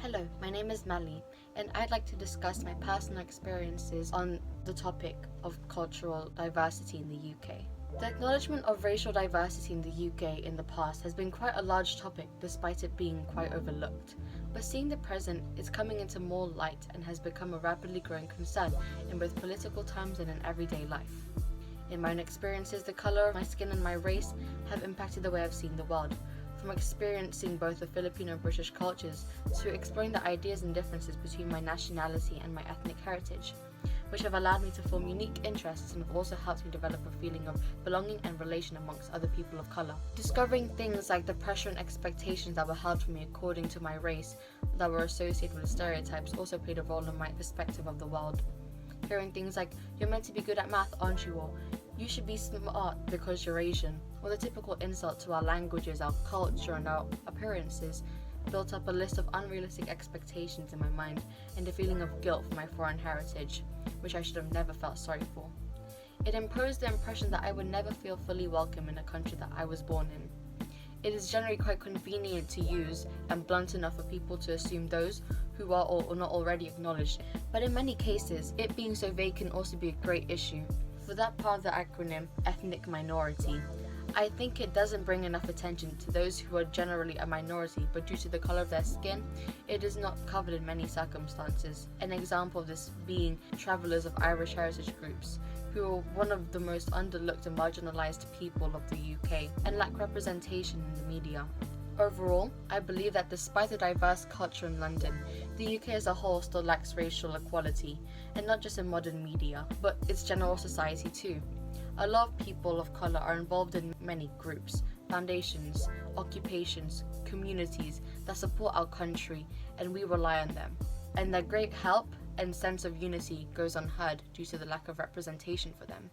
Hello, my name is Mali, and I'd like to discuss my personal experiences on the topic of cultural diversity in the UK. The acknowledgement of racial diversity in the UK in the past has been quite a large topic despite it being quite overlooked. But seeing the present, it's coming into more light and has become a rapidly growing concern in both political terms and in everyday life. In my own experiences, the colour of my skin and my race have impacted the way I've seen the world, from experiencing both the Filipino and British cultures to exploring the ideas and differences between my nationality and my ethnic heritage, which have allowed me to form unique interests and have also helped me develop a feeling of belonging and relation amongst other people of colour. Discovering things like the pressure and expectations that were held for me according to my race that were associated with stereotypes also played a role in my perspective of the world. Hearing things like, "You're meant to be good at math, aren't you?" or "You should be smart because you're Asian," or the typical insult to our languages, our culture, and our appearances, built up a list of unrealistic expectations in my mind and a feeling of guilt for my foreign heritage, which I should have never felt sorry for. It imposed the impression that I would never feel fully welcome in a country that I was born in. It is generally quite convenient to use and blunt enough for people to assume those who are or not already acknowledged, but in many cases, it being so vague can also be a great issue. For that part of the acronym, ethnic minority, I think it doesn't bring enough attention to those who are generally a minority, but due to the colour of their skin, it is not covered in many circumstances. An example of this being travellers of Irish heritage groups, who are one of the most underlooked and marginalised people of the UK and lack representation in the media. Overall, I believe that despite the diverse culture in London, the UK as a whole still lacks racial equality, and not just in modern media, but its general society too. A lot of people of colour are involved in many groups, foundations, occupations, communities that support our country, and we rely on them. And their great help and sense of unity goes unheard due to the lack of representation for them.